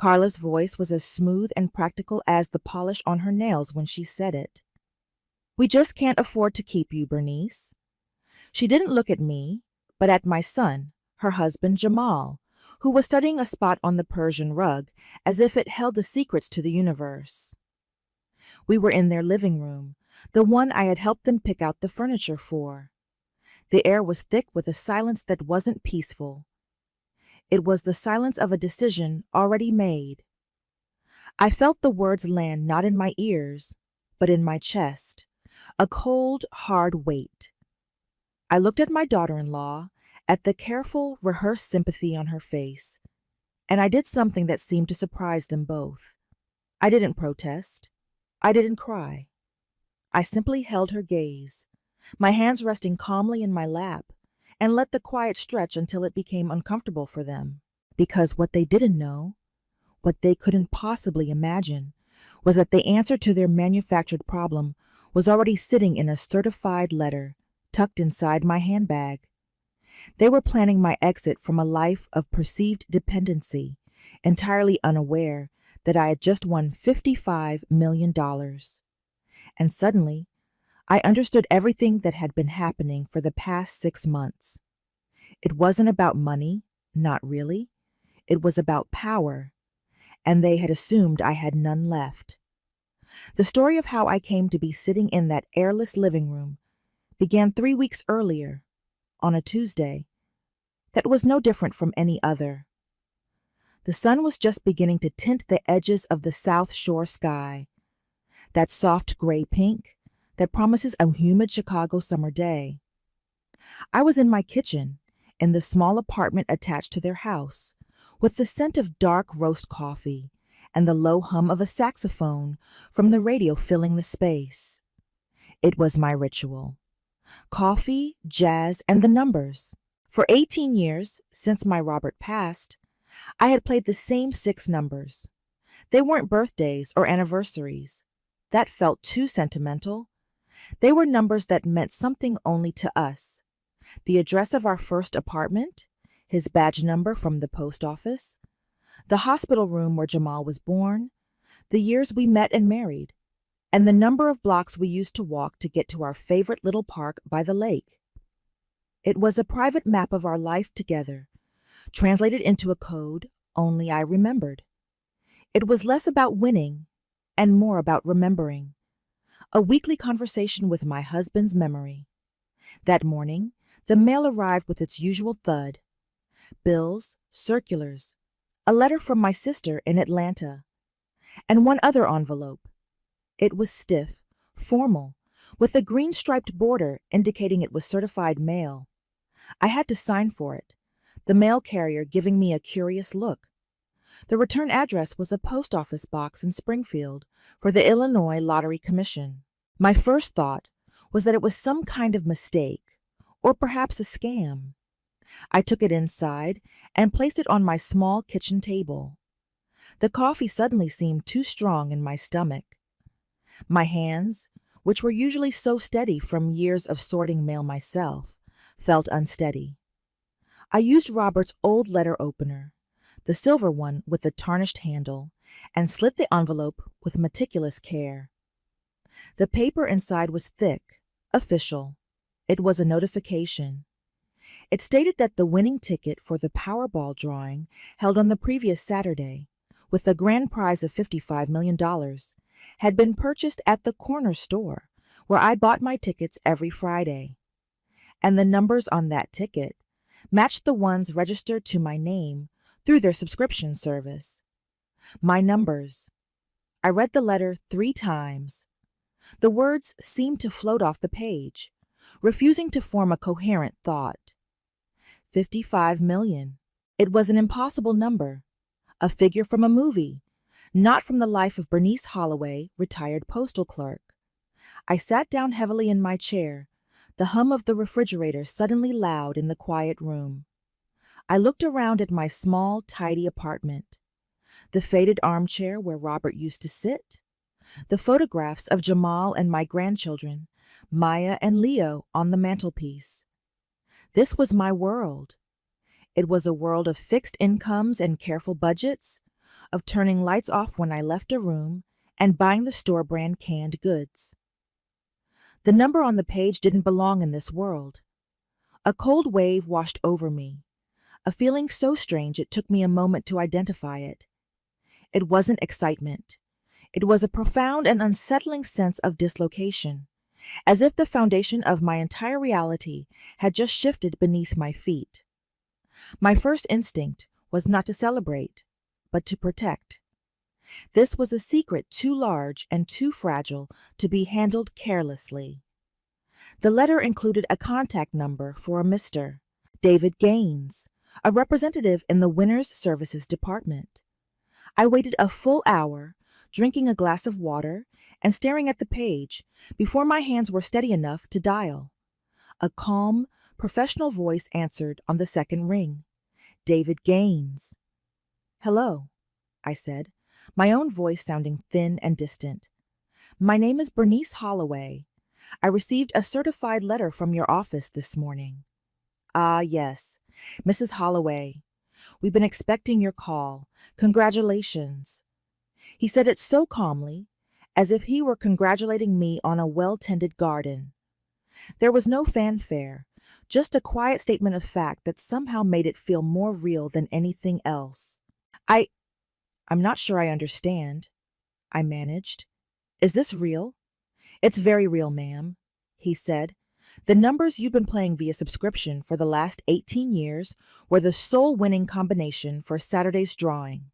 Carla's voice was as smooth and practical as the polish on her nails when she said it. "We just can't afford to keep you, Bernice." She didn't look at me, but at my son, her husband Jamal, who was studying a spot on the Persian rug as if it held the secrets to the universe. We were in their living room, the one I had helped them pick out the furniture for. The air was thick with a silence that wasn't peaceful. It was the silence of a decision already made. I felt the words land not in my ears, but in my chest, a cold, hard weight. I looked at my daughter-in-law, at the careful, rehearsed sympathy on her face, and I did something that seemed to surprise them both. I didn't protest. I didn't cry. I simply held her gaze, my hands resting calmly in my lap, and let the quiet stretch until it became uncomfortable for them. Because what they didn't know, what they couldn't possibly imagine, was that the answer to their manufactured problem was already sitting in a certified letter tucked inside my handbag. They were planning my exit from a life of perceived dependency, entirely unaware that I had just won $55 million. And suddenly, I understood everything that had been happening for the past 6 months. It wasn't about money, not really. It was about power, and they had assumed I had none left. The story of how I came to be sitting in that airless living room began 3 weeks earlier, on a Tuesday, that was no different from any other. The sun was just beginning to tint the edges of the South Shore sky, that soft gray pink that promises a humid Chicago summer day. I was in my kitchen, in the small apartment attached to their house, with the scent of dark roast coffee and the low hum of a saxophone from the radio filling the space. It was my ritual. Coffee, jazz, and the numbers. For 18 years, since my Robert passed, I had played the same 6 numbers. They weren't birthdays or anniversaries. That felt too sentimental. They were numbers that meant something only to us. The address of our first apartment, his badge number from the post office, the hospital room where Jamal was born, the years we met and married, and the number of blocks we used to walk to get to our favorite little park by the lake. It was a private map of our life together, translated into a code only I remembered. It was less about winning and more about remembering. A weekly conversation with my husband's memory. That morning, the mail arrived with its usual thud. Bills, circulars, a letter from my sister in Atlanta, and one other envelope. It was stiff, formal, with a green striped border indicating it was certified mail. I had to sign for it, the mail carrier giving me a curious look. The return address was a post office box in Springfield for the Illinois Lottery Commission. My first thought was that it was some kind of mistake, or perhaps a scam. I took it inside and placed it on my small kitchen table. The coffee suddenly seemed too strong in my stomach. My hands, which were usually so steady from years of sorting mail myself, felt unsteady. I used Robert's old letter opener, the silver one with the tarnished handle, and slit the envelope with meticulous care. The paper inside was thick, official. It was a notification. It stated that the winning ticket for the Powerball drawing held on the previous Saturday, with a grand prize of $55 million, had been purchased at the corner store where I bought my tickets every Friday. And the numbers on that ticket matched the ones registered to my name through their subscription service. My numbers. I read the letter 3 times. The words seemed to float off the page, refusing to form a coherent thought. 55 million. It was an impossible number, a figure from a movie, not from the life of Bernice Holloway, retired postal clerk. I sat down heavily in my chair, the hum of the refrigerator suddenly loud in the quiet room. I looked around at my small, tidy apartment, the faded armchair where Robert used to sit, the photographs of Jamal and my grandchildren, Maya and Leo, on the mantelpiece. This was my world. It was a world of fixed incomes and careful budgets, of turning lights off when I left a room and buying the store brand canned goods. The number on the page didn't belong in this world. A cold wave washed over me, a feeling so strange it took me a moment to identify it. It wasn't excitement. It was a profound and unsettling sense of dislocation, as if the foundation of my entire reality had just shifted beneath my feet. My first instinct was not to celebrate, but to protect. This was a secret too large and too fragile to be handled carelessly. The letter included a contact number for a Mr. David Gaines, a representative in the Winners Services Department. I waited a full hour, drinking a glass of water and staring at the page before my hands were steady enough to dial. A calm, professional voice answered on the second ring. David Gaines. Hello, I said, my own voice sounding thin and distant. My name is Bernice Holloway. I received a certified letter from your office this morning. Ah, yes, Mrs. Holloway. We've been expecting your call. Congratulations. He said it so calmly, as if he were congratulating me on a well-tended garden. There was no fanfare, just a quiet statement of fact that somehow made it feel more real than anything else. I'm not sure I understand, I managed. Is this real? It's very real, ma'am, he said. The numbers you've been playing via subscription for the last 18 years were the sole winning combination for Saturday's drawing.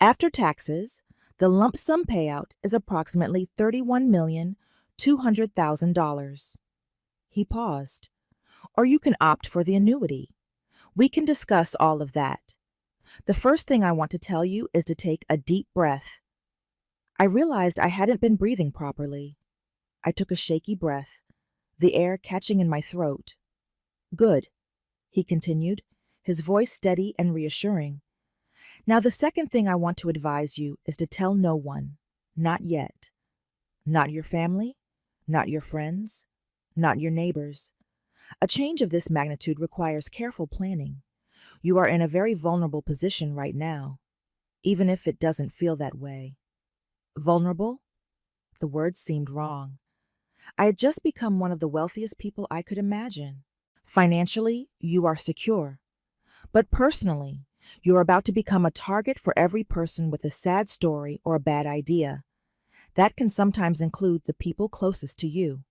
After taxes, the lump sum payout is approximately $31,200,000. He paused. Or you can opt for the annuity. We can discuss all of that. The first thing I want to tell you is to take a deep breath. I realized I hadn't been breathing properly. I took a shaky breath, the air catching in my throat. Good, he continued, his voice steady and reassuring. Now the second thing I want to advise you is to tell no one, not yet. Not your family, not your friends, not your neighbors. A change of this magnitude requires careful planning. You are in a very vulnerable position right now, even if it doesn't feel that way. Vulnerable? The word seemed wrong. I had just become one of the wealthiest people I could imagine. Financially, you are secure. But personally, you're about to become a target for every person with a sad story or a bad idea. That can sometimes include the people closest to you.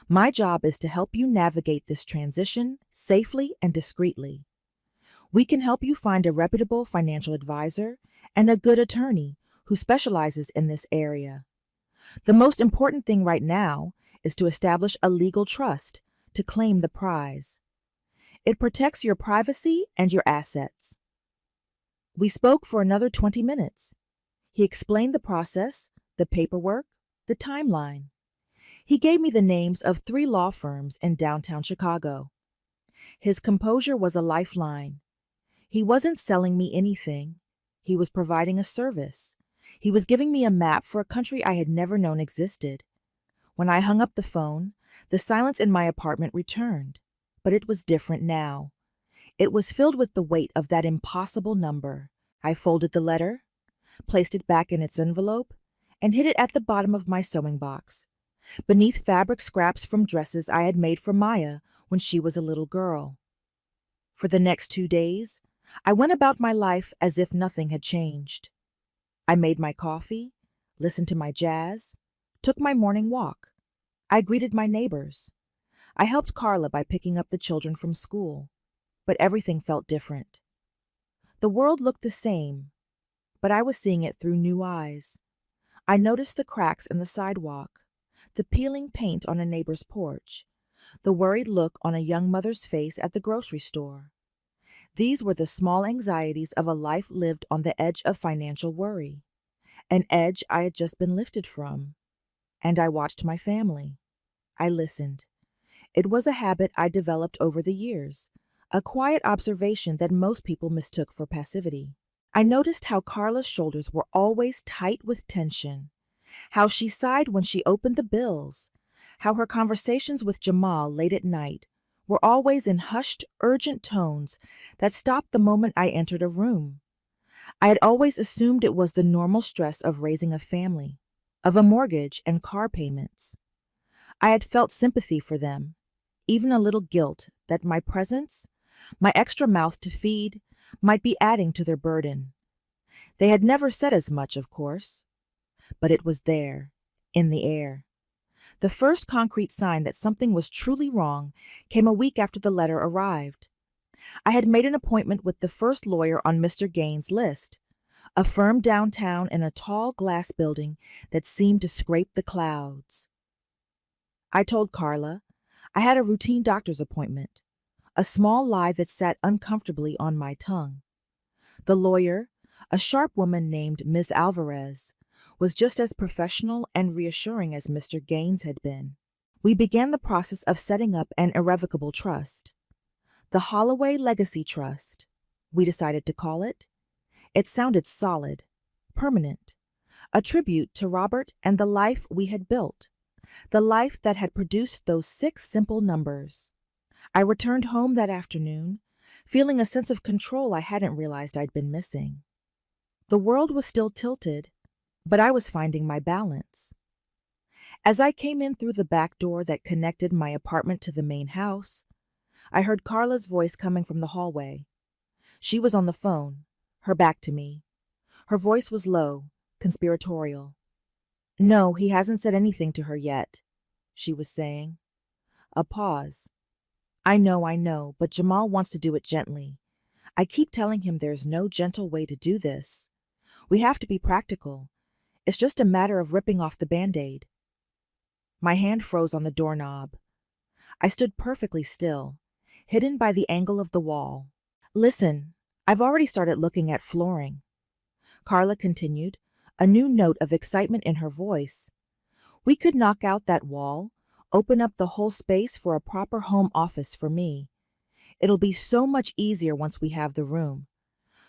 My job is to help you navigate this transition safely and discreetly. We can help you find a reputable financial advisor and a good attorney who specializes in this area. The most important thing right now is to establish a legal trust to claim the prize. It protects your privacy and your assets. We spoke for another 20 minutes. He explained the process, the paperwork, the timeline. He gave me the names of 3 law firms in downtown Chicago. His composure was a lifeline. He wasn't selling me anything. He was providing a service. He was giving me a map for a country I had never known existed. When I hung up the phone, the silence in my apartment returned, but it was different now. It was filled with the weight of that impossible number. I folded the letter, placed it back in its envelope, and hid it at the bottom of my sewing box, beneath fabric scraps from dresses I had made for Maya when she was a little girl. For the next 2 days, I went about my life as if nothing had changed. I made my coffee, listened to my jazz, took my morning walk. I greeted my neighbors. I helped Carla by picking up the children from school, but everything felt different. The world looked the same, but I was seeing it through new eyes. I noticed the cracks in the sidewalk, the peeling paint on a neighbor's porch, the worried look on a young mother's face at the grocery store. These were the small anxieties of a life lived on the edge of financial worry, an edge I had just been lifted from. And I watched my family. I listened. It was a habit I developed over the years, a quiet observation that most people mistook for passivity. I noticed how Carla's shoulders were always tight with tension, how she sighed when she opened the bills, how her conversations with Jamal late at night were always in hushed, urgent tones that stopped the moment I entered a room. I had always assumed it was the normal stress of raising a family, of a mortgage and car payments. I had felt sympathy for them, even a little guilt that my presence, my extra mouth to feed, might be adding to their burden. They had never said as much, of course, but it was there, in the air. The first concrete sign that something was truly wrong came a week after the letter arrived. I had made an appointment with the first lawyer on Mr. Gaines' list, a firm downtown in a tall glass building that seemed to scrape the clouds. I told Carla I had a routine doctor's appointment, a small lie that sat uncomfortably on my tongue. The lawyer, a sharp woman named Miss Alvarez, was just as professional and reassuring as Mr. Gaines had been. We began the process of setting up an irrevocable trust. The Holloway Legacy Trust, we decided to call it. It sounded solid, permanent, a tribute to Robert and the life we had built, the life that had produced those 6 simple numbers. I returned home that afternoon, feeling a sense of control I hadn't realized I'd been missing. The world was still tilted, but I was finding my balance. As I came in through the back door that connected my apartment to the main house, I heard Carla's voice coming from the hallway. She was on the phone, her back to me. Her voice was low, conspiratorial. "No, he hasn't said anything to her yet," she was saying. A pause. I know, but Jamal wants to do it gently. I keep telling him there's no gentle way to do this. We have to be practical. It's just a matter of ripping off the Band-Aid. My hand froze on the doorknob. I stood perfectly still, hidden by the angle of the wall. "Listen, I've already started looking at flooring," Carla continued, a new note of excitement in her voice. "We could knock out that wall, open up the whole space for a proper home office for me. It'll be so much easier once we have the room.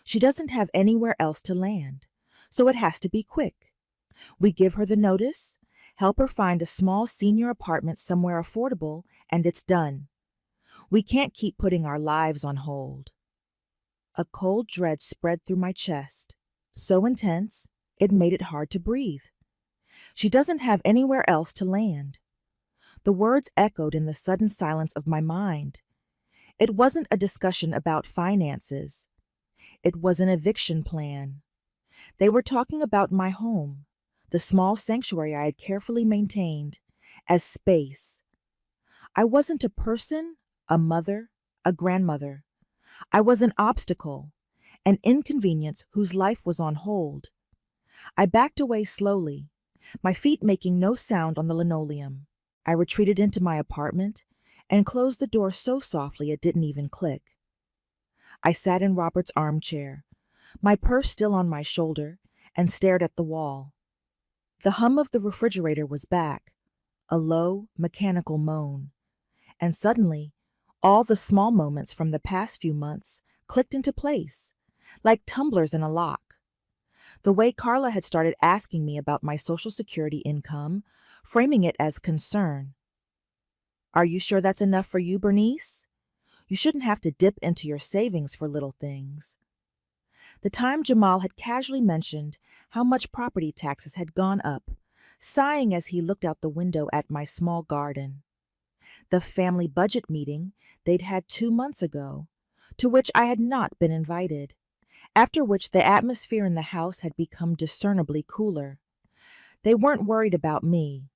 She doesn't have anywhere else to land, so it has to be quick. We give her the notice, help her find a small senior apartment somewhere affordable, and it's done. We can't keep putting our lives on hold." A cold dread spread through my chest, so intense it made it hard to breathe. She doesn't have anywhere else to land. The words echoed in the sudden silence of my mind. It wasn't a discussion about finances. It was an eviction plan. They were talking about my home, the small sanctuary I had carefully maintained, as space. I wasn't a person, a mother, a grandmother. I was an obstacle, an inconvenience whose life was on hold. I backed away slowly, my feet making no sound on the linoleum. I retreated into my apartment and closed the door so softly it didn't even click. I sat in Robert's armchair, my purse still on my shoulder, and stared at the wall. The hum of the refrigerator was back, a low, mechanical moan. And suddenly, all the small moments from the past few months clicked into place, like tumblers in a lock. The way Carla had started asking me about my Social Security income, framing it as concern. "Are you sure that's enough for you, Bernice? You shouldn't have to dip into your savings for little things." The time Jamal had casually mentioned how much property taxes had gone up, sighing as he looked out the window at my small garden. The family budget meeting they'd had 2 months ago, to which I had not been invited, after which the atmosphere in the house had become discernibly cooler. They weren't worried about me.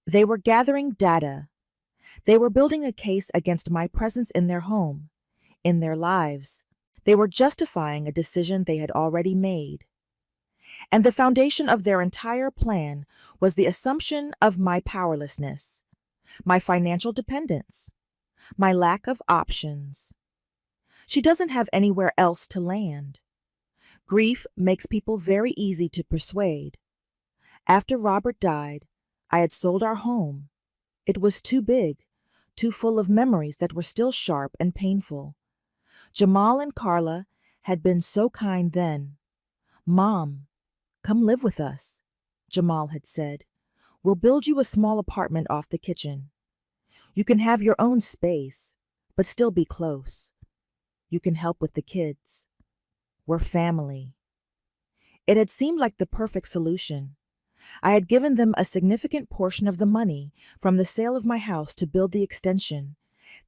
They were gathering data. They were building a case against my presence in their home, in their lives. They were justifying a decision they had already made. And the foundation of their entire plan was the assumption of my powerlessness, my financial dependence, my lack of options. She doesn't have anywhere else to land. Grief makes people very easy to persuade. After Robert died, I had sold our home. It was too big, too full of memories that were still sharp and painful. Jamal and Carla had been so kind then. "Mom, come live with us," Jamal had said. "We'll build you a small apartment off the kitchen. You can have your own space, but still be close. You can help with the kids. We're family." It had seemed like the perfect solution. I had given them a significant portion of the money from the sale of my house to build the extension,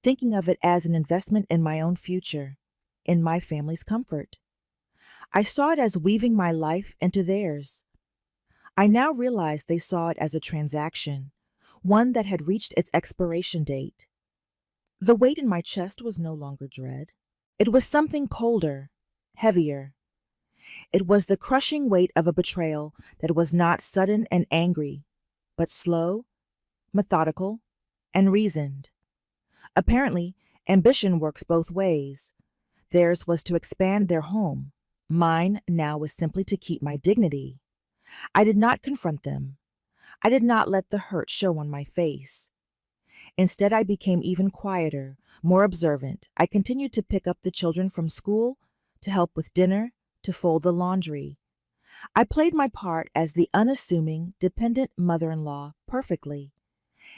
thinking of it as an investment in my own future, in my family's comfort. I saw it as weaving my life into theirs. I now realized they saw it as a transaction, one that had reached its expiration date. The weight in my chest was no longer dread. It was something colder, heavier. It was the crushing weight of a betrayal that was not sudden and angry, but slow, methodical, and reasoned. Apparently, ambition works both ways. Theirs was to expand their home. Mine now was simply to keep my dignity. I did not confront them. I did not let the hurt show on my face. Instead, I became even quieter, more observant. I continued to pick up the children from school, to help with dinner, to fold the laundry. I played my part as the unassuming, dependent mother-in-law perfectly.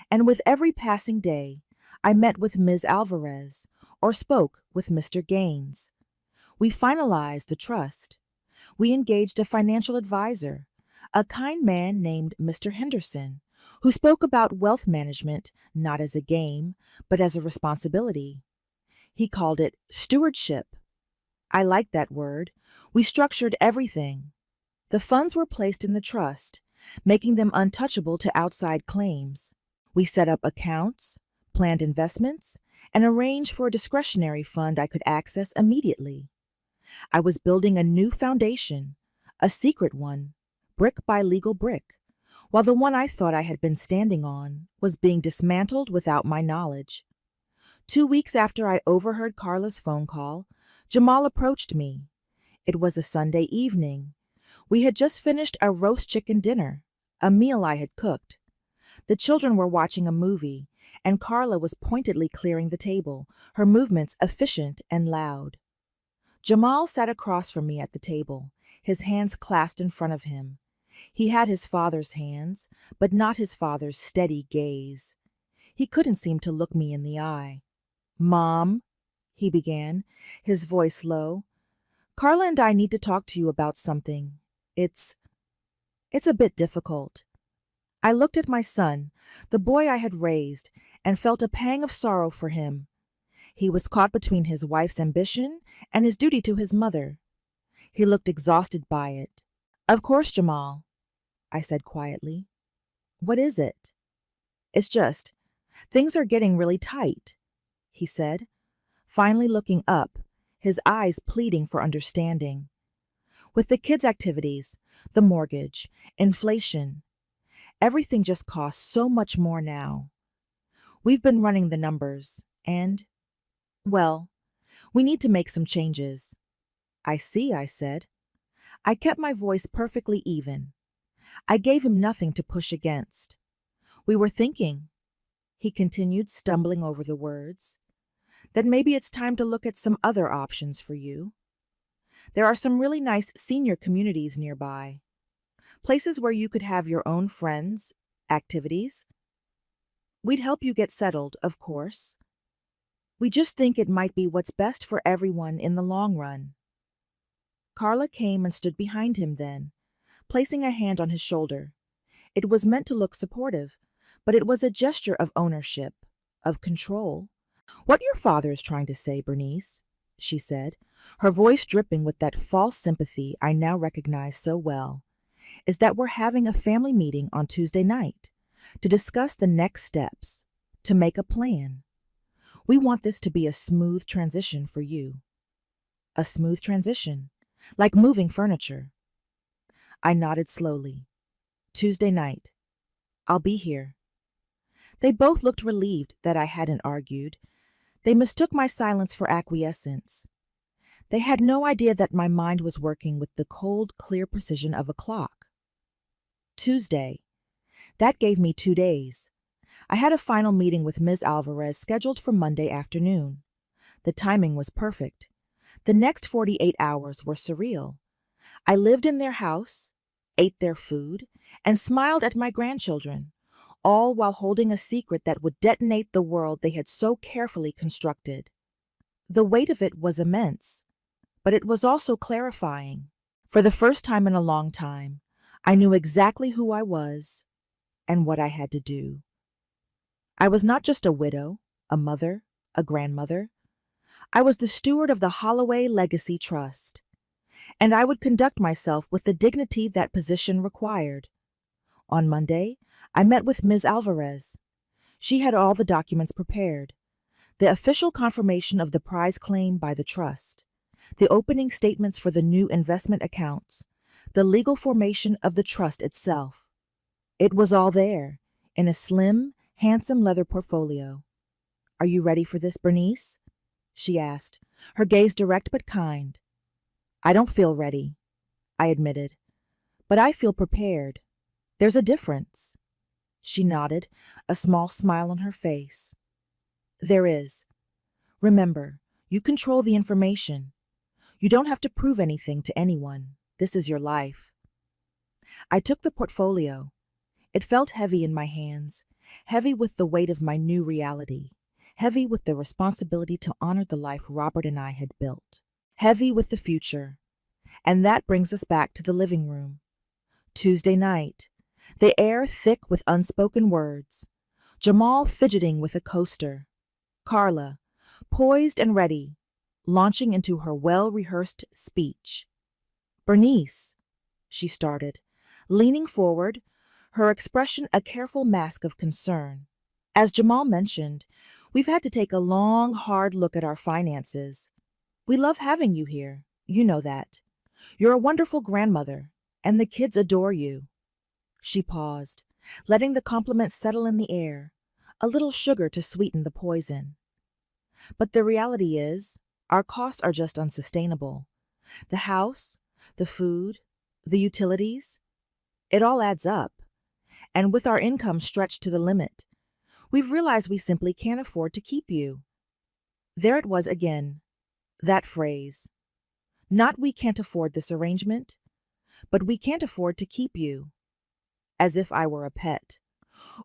And with every passing day, I met with Ms. Alvarez or spoke with Mr. Gaines. We finalized the trust. We engaged a financial advisor, a kind man named Mr. Henderson, who spoke about wealth management not as a game, but as a responsibility. He called it stewardship. I liked that word. We structured everything. The funds were placed in the trust, making them untouchable to outside claims. We set up accounts, planned investments, and arranged for a discretionary fund I could access immediately. I was building a new foundation, a secret one, brick by legal brick, while the one I thought I had been standing on was being dismantled without my knowledge. 2 weeks after I overheard Carla's phone call, Jamal approached me. It was a Sunday evening. We had just finished a roast chicken dinner, a meal I had cooked. The children were watching a movie, and Carla was pointedly clearing the table, her movements efficient and loud. Jamal sat across from me at the table, his hands clasped in front of him. He had his father's hands, but not his father's steady gaze. He couldn't seem to look me in the eye. "Mom," he began, his voice low, "Carla and I need to talk to you about something. It's a bit difficult." I looked at my son, the boy I had raised, and felt a pang of sorrow for him. He was caught between his wife's ambition and his duty to his mother. He looked exhausted by it. "Of course, Jamal," I said quietly. "What is it?" "It's just, things are getting really tight," he said, finally looking up, his eyes pleading for understanding. "With the kids' activities, the mortgage, inflation, everything just costs so much more now. We've been running the numbers, and, well, we need to make some changes." "I see," I said. I kept my voice perfectly even. I gave him nothing to push against. "We were thinking," he continued, stumbling over the words, "that maybe it's time to look at some other options for you. There are some really nice senior communities nearby, places where you could have your own friends, activities. We'd help you get settled, of course. We just think it might be what's best for everyone in the long run." Carla came and stood behind him then, placing a hand on his shoulder. It was meant to look supportive, but it was a gesture of ownership, of control. "What your father is trying to say, Bernice," she said, her voice dripping with that false sympathy I now recognize so well, "is that we're having a family meeting on Tuesday night to discuss the next steps, to make a plan. We want this to be a smooth transition for you." A smooth transition, like moving furniture. I nodded slowly. "Tuesday night. I'll be here." They both looked relieved that I hadn't argued. They mistook my silence for acquiescence. They had no idea that my mind was working with the cold, clear precision of a clock. Tuesday. That gave me 2 days. I had a final meeting with Ms. Alvarez scheduled for Monday afternoon. The timing was perfect. The next 48 hours were surreal. I lived in their house, ate their food, and smiled at my grandchildren, all while holding a secret that would detonate the world they had so carefully constructed. The weight of it was immense, but it was also clarifying. For the first time in a long time, I knew exactly who I was and what I had to do. I was not just a widow, a mother, a grandmother. I was the steward of the Holloway Legacy Trust, and I would conduct myself with the dignity that position required. On Monday, I met with Ms. Alvarez. She had all the documents prepared: the official confirmation of the prize claim by the trust, the opening statements for the new investment accounts, the legal formation of the trust itself. It was all there, in a slim, handsome leather portfolio. "Are you ready for this, Bernice?" she asked, her gaze direct but kind. "I don't feel ready," I admitted, "but I feel prepared. There's a difference." She nodded, a small smile on her face. "There is. Remember, you control the information. You don't have to prove anything to anyone. This is your life." I took the portfolio. It felt heavy in my hands, heavy with the weight of my new reality, heavy with the responsibility to honor the life Robert and I had built, heavy with the future. And that brings us back to the living room. Tuesday night, the air thick with unspoken words, Jamal fidgeting with a coaster, Carla, poised and ready, launching into her well-rehearsed speech. "Bernice," she started, leaning forward, her expression a careful mask of concern. "As Jamal mentioned, we've had to take a long, hard look at our finances. We love having you here. You know that. You're a wonderful grandmother, and the kids adore you." She paused, letting the compliment settle in the air, a little sugar to sweeten the poison. "But the reality is, our costs are just unsustainable. The house, the food, the utilities, it all adds up. And with our income stretched to the limit, we've realized we simply can't afford to keep you." There it was again, that phrase. Not "we can't afford this arrangement," but "we can't afford to keep you." As if I were a pet,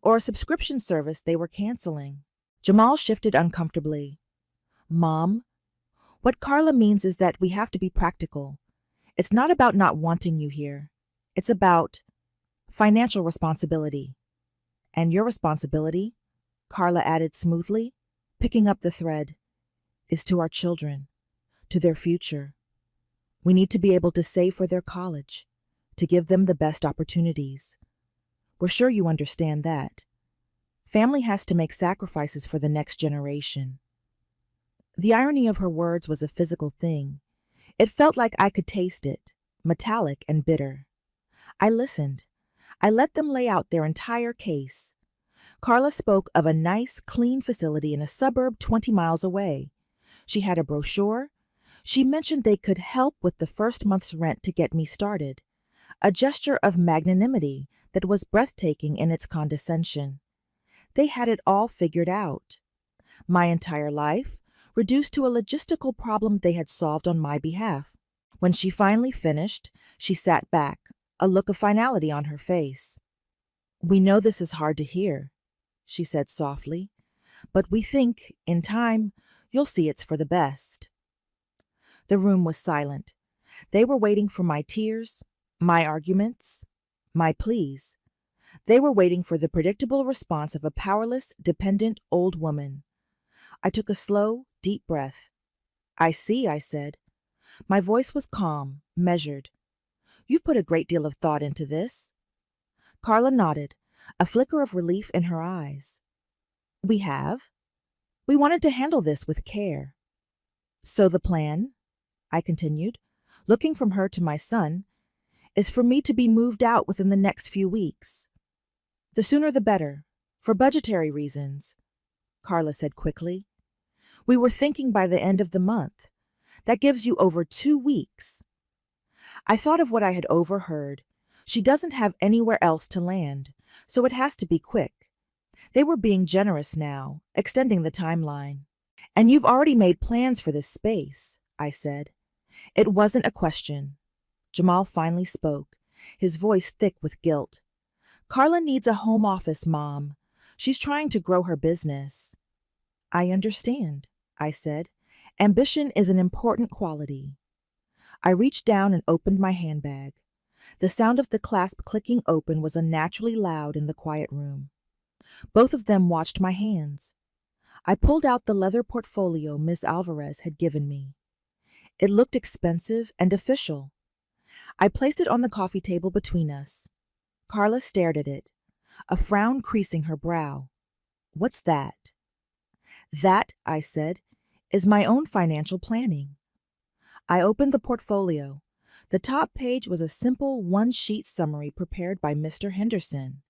or a subscription service they were canceling. Jamal shifted uncomfortably. "Mom, what Carla means is that we have to be practical. It's not about not wanting you here. It's about financial responsibility. And your responsibility," Carla added smoothly, picking up the thread, "is to our children, to their future. We need to be able to save for their college, to give them the best opportunities. We're sure you understand that. Family has to make sacrifices for the next generation." The irony of her words was a physical thing. It felt like I could taste it, metallic and bitter. I listened. I let them lay out their entire case. Carla spoke of a nice, clean facility in a suburb 20 miles away. She had a brochure. She mentioned they could help with the first month's rent to get me started, a gesture of magnanimity that was breathtaking in its condescension. They had it all figured out. My entire life reduced to a logistical problem they had solved on my behalf. When she finally finished, she sat back, a look of finality on her face. "We know this is hard to hear," she said softly, "but we think, in time, you'll see it's for the best." The room was silent. They were waiting for my tears, my arguments, my pleas. They were waiting for the predictable response of a powerless, dependent old woman. I took a slow, deep breath. "I see," I said. My voice was calm, measured. "You've put a great deal of thought into this." Carla nodded, a flicker of relief in her eyes. "We have. We wanted to handle this with care." "So the plan," I continued, looking from her to my son, "is for me to be moved out within the next few weeks." "The sooner the better, for budgetary reasons," Carla said quickly. "We were thinking by the end of the month. That gives you over 2 weeks." I thought of what I had overheard. She doesn't have anywhere else to land, so it has to be quick. They were being generous now, extending the timeline. "And you've already made plans for this space," I said. It wasn't a question. Jamal finally spoke, his voice thick with guilt. "Carla needs a home office, Mom. She's trying to grow her business." "I understand," I said. "Ambition is an important quality." I reached down and opened my handbag. The sound of the clasp clicking open was unnaturally loud in the quiet room. Both of them watched my hands. I pulled out the leather portfolio Miss Alvarez had given me. It looked expensive and official. I placed it on the coffee table between us. Carla stared at it, a frown creasing her brow. "What's that?" "That," I said, "is my own financial planning." I opened the portfolio. The top page was a simple one-sheet summary prepared by Mr. Henderson.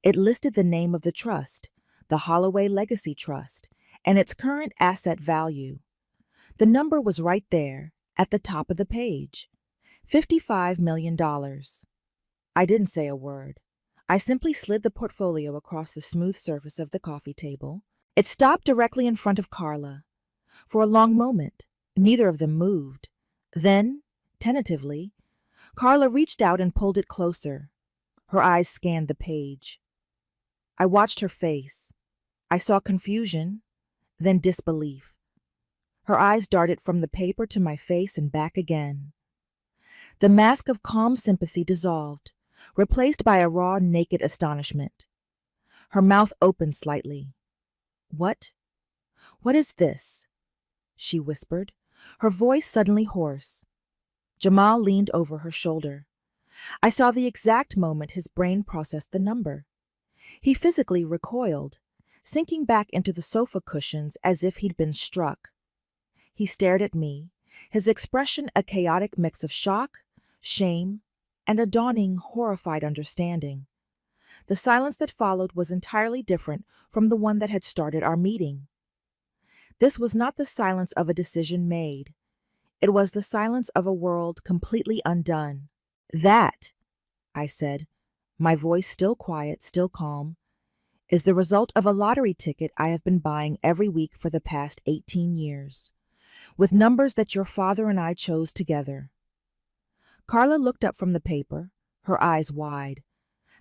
It listed the name of the trust, the Holloway Legacy Trust, and its current asset value. The number was right there, at the top of the page. $55 million. I didn't say a word. I simply slid the portfolio across the smooth surface of the coffee table. It stopped directly in front of Carla. For a long moment, neither of them moved. Then, tentatively, Carla reached out and pulled it closer. Her eyes scanned the page. I watched her face. I saw confusion, then disbelief. Her eyes darted from the paper to my face and back again. The mask of calm sympathy dissolved, replaced by a raw, naked astonishment. Her mouth opened slightly. What is this?" she whispered, her voice suddenly hoarse. Jamal leaned over her shoulder. I saw the exact moment his brain processed the number. He physically recoiled, sinking back into the sofa cushions as if he'd been struck. He stared at me, his expression a chaotic mix of shock, shame, and a dawning, horrified understanding. The silence that followed was entirely different from the one that had started our meeting. This was not the silence of a decision made. It was the silence of a world completely undone. "That," I said, my voice still quiet, still calm, "is the result of a lottery ticket I have been buying every week for the past 18 years, with numbers that your father and I chose together." Carla looked up from the paper, her eyes wide.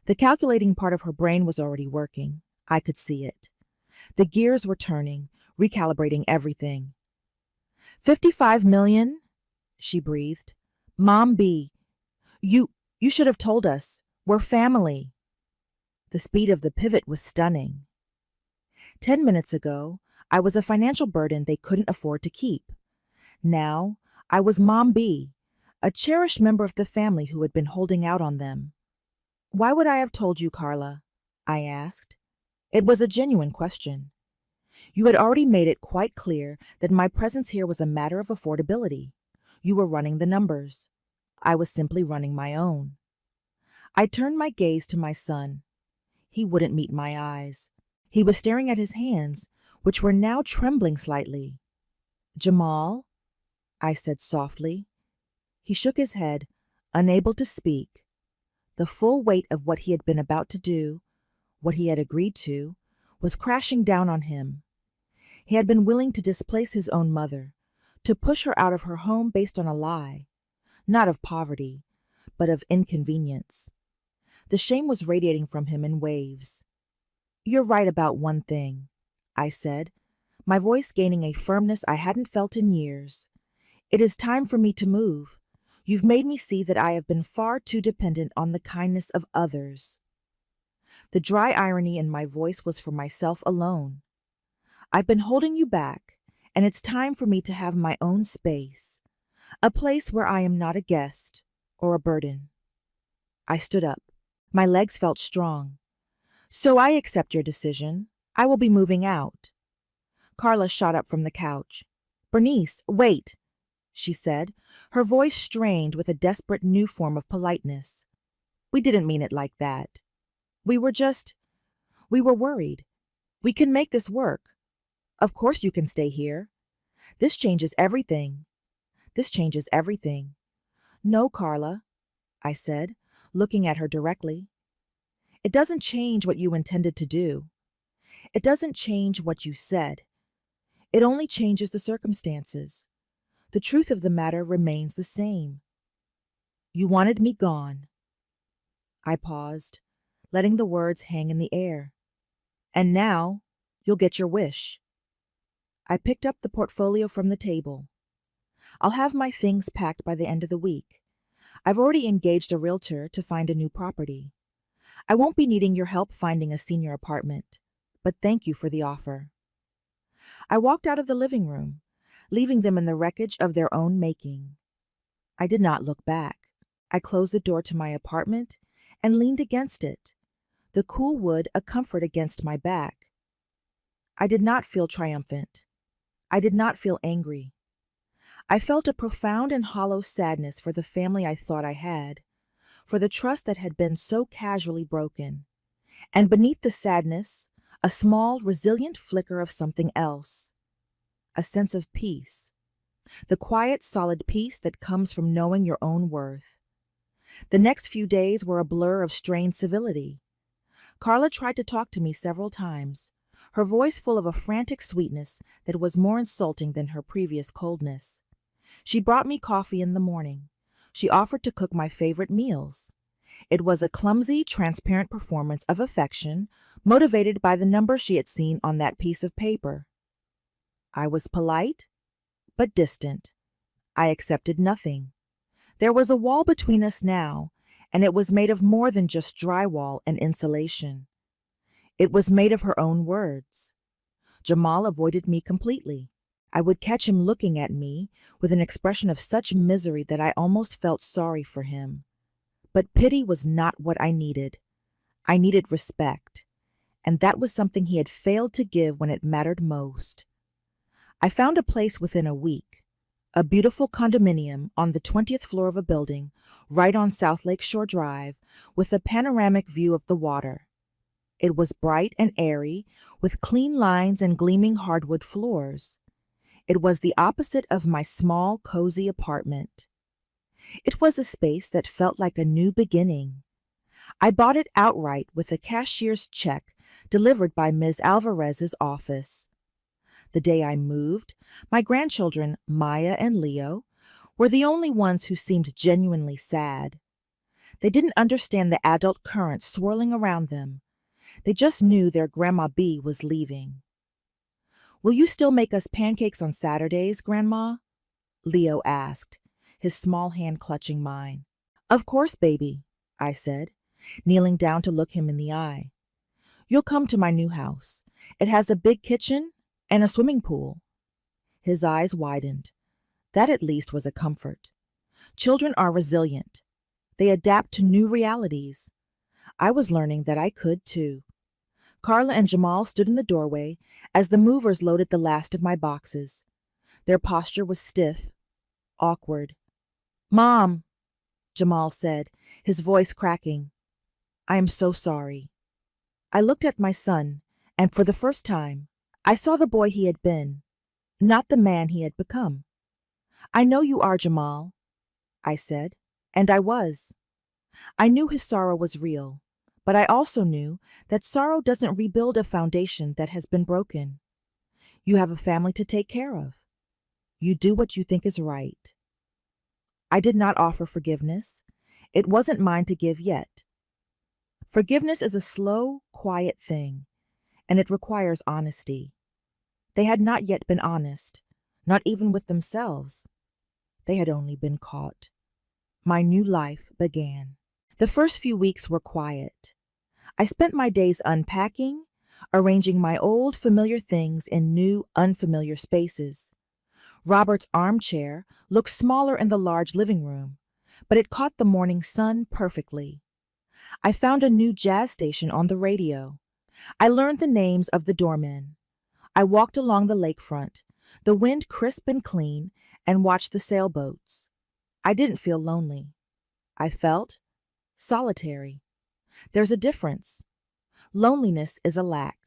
The calculating part of her brain was already working. I could see it. The gears were turning, recalibrating everything. 55 million? She breathed. "Mom B, you should have told us. We're family." The speed of the pivot was stunning. 10 minutes ago, I was a financial burden they couldn't afford to keep. Now, I was Mom B, a cherished member of the family who had been holding out on them. "Why would I have told you, Carla?" I asked. It was a genuine question. You had already made it quite clear that my presence here was a matter of affordability. You were running the numbers. I was simply running my own. I turned my gaze to my son. He wouldn't meet my eyes. He was staring at his hands, which were now trembling slightly. "Jamal?" I said softly. He shook his head, unable to speak. The full weight of what he had been about to do, what he had agreed to, was crashing down on him. He had been willing to displace his own mother, to push her out of her home based on a lie, not of poverty, but of inconvenience. The shame was radiating from him in waves. "You're right about one thing," I said, my voice gaining a firmness I hadn't felt in years. "It is time for me to move. You've made me see that I have been far too dependent on the kindness of others." The dry irony in my voice was for myself alone. "I've been holding you back, and it's time for me to have my own space, a place where I am not a guest or a burden." I stood up. My legs felt strong. "So I accept your decision. I will be moving out." Carla shot up from the couch. "Bernice, wait," she said, her voice strained with a desperate new form of politeness. "We didn't mean it like that. We were worried. We can make this work. Of course you can stay here. This changes everything. This changes everything." "No, Carla," I said, looking at her directly. "It doesn't change what you intended to do. It doesn't change what you said. It only changes the circumstances. The truth of the matter remains the same. You wanted me gone." I paused, letting the words hang in the air. "And now, you'll get your wish." I picked up the portfolio from the table. I'll have my things packed by the end of the week. I've already engaged a realtor to find a new property. I won't be needing your help finding a senior apartment, but thank you for the offer." I walked out of the living room, leaving them in the wreckage of their own making. I did not look back. I closed the door to my apartment and leaned against it, the cool wood a comfort against my back. I did not feel triumphant. I did not feel angry. I felt a profound and hollow sadness for the family I thought I had, for the trust that had been so casually broken. And beneath the sadness, a small, resilient flicker of something else. A sense of peace. The quiet, solid peace that comes from knowing your own worth. The next few days were a blur of strained civility. Carla tried to talk to me several times, her voice full of a frantic sweetness that was more insulting than her previous coldness. She brought me coffee in the morning. She offered to cook my favorite meals. It was a clumsy, transparent performance of affection, motivated by the number she had seen on that piece of paper. I was polite, but distant. I accepted nothing. There was a wall between us now, and it was made of more than just drywall and insulation. It was made of her own words. Jamal avoided me completely. I would catch him looking at me with an expression of such misery that I almost felt sorry for him. But pity was not what I needed. I needed respect, and that was something he had failed to give when it mattered most. I found a place within a week, a beautiful condominium on the 20th floor of a building right on South Lake Shore Drive with a panoramic view of the water. It was bright and airy, with clean lines and gleaming hardwood floors. It was the opposite of my small, cozy apartment. It was a space that felt like a new beginning. I bought it outright with a cashier's check delivered by Ms. Alvarez's office. The day I moved, my grandchildren, Maya and Leo, were the only ones who seemed genuinely sad. They didn't understand the adult currents swirling around them. They just knew their Grandma B was leaving. "Will you still make us pancakes on Saturdays, Grandma?" Leo asked, his small hand clutching mine. "Of course, baby," I said, kneeling down to look him in the eye. "You'll come to my new house. It has a big kitchen and a swimming pool." His eyes widened. That at least was a comfort. Children are resilient. They adapt to new realities. I was learning that I could too. Carla and Jamal stood in the doorway as the movers loaded the last of my boxes. Their posture was stiff, awkward. "Mom," Jamal said, his voice cracking. "I am so sorry." I looked at my son, and for the first time, I saw the boy he had been, not the man he had become. "I know you are, Jamal," I said, and I was. I knew his sorrow was real, but I also knew that sorrow doesn't rebuild a foundation that has been broken. You have a family to take care of. You do what you think is right. I did not offer forgiveness. It wasn't mine to give yet. Forgiveness is a slow, quiet thing, and it requires honesty. They had not yet been honest, not even with themselves. They had only been caught. My new life began. The first few weeks were quiet. I spent my days unpacking, arranging my old, familiar things in new, unfamiliar spaces. Robert's armchair looked smaller in the large living room, but it caught the morning sun perfectly. I found a new jazz station on the radio. I learned the names of the doormen. I walked along the lakefront, the wind crisp and clean, and watched the sailboats. I didn't feel lonely. I felt solitary. There's a difference. Loneliness is a lack.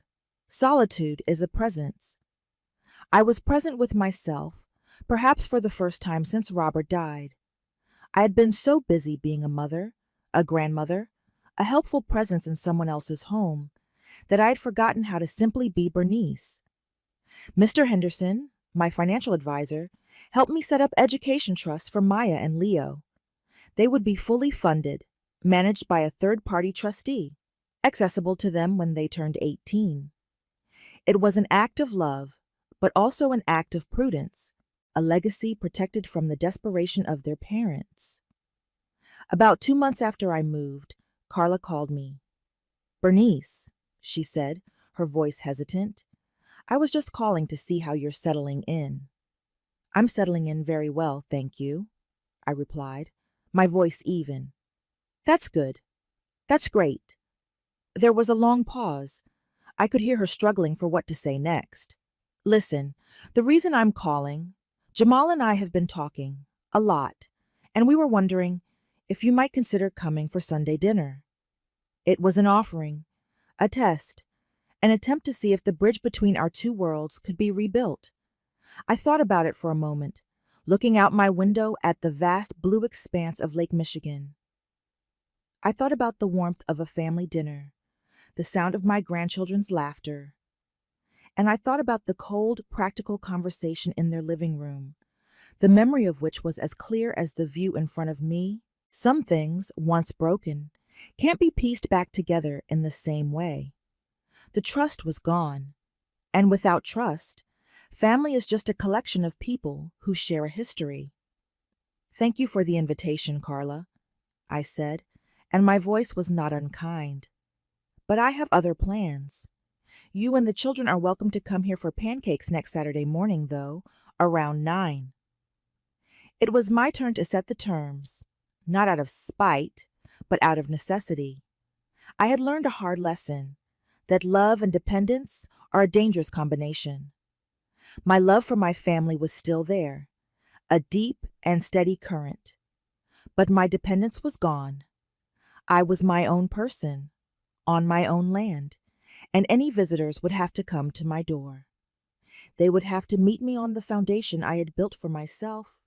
Solitude is a presence. I was present with myself, perhaps for the first time since Robert died. I had been so busy being a mother, a grandmother, a helpful presence in someone else's home, that I had forgotten how to simply be Bernice. Mr. Henderson, my financial advisor, helped me set up education trusts for Maya and Leo. They would be fully funded, managed by a third-party trustee, accessible to them when they turned 18. It was an act of love, but also an act of prudence, a legacy protected from the desperation of their parents. About 2 months after I moved, Carla called me. "Bernice," she said, her voice hesitant, "I was just calling to see how you're settling in." "I'm settling in very well, thank you," I replied, my voice even. "That's good. That's great." There was a long pause. I could hear her struggling for what to say next. "Listen, the reason I'm calling, Jamal and I have been talking, a lot, and we were wondering if you might consider coming for Sunday dinner." It was an offering, a test, an attempt to see if the bridge between our two worlds could be rebuilt. I thought about it for a moment, looking out my window at the vast blue expanse of Lake Michigan. I thought about the warmth of a family dinner, the sound of my grandchildren's laughter, and I thought about the cold, practical conversation in their living room, the memory of which was as clear as the view in front of me. Some things, once broken, can't be pieced back together in the same way. The trust was gone, and without trust, family is just a collection of people who share a history. "Thank you for the invitation, Carla," I said, and my voice was not unkind. "But I have other plans. You and the children are welcome to come here for pancakes next Saturday morning, though, around 9. It was my turn to set the terms, not out of spite, but out of necessity. I had learned a hard lesson, that love and dependence are a dangerous combination. My love for my family was still there, a deep and steady current. But my dependence was gone. I was my own person, on my own land, and any visitors would have to come to my door. They would have to meet me on the foundation I had built for myself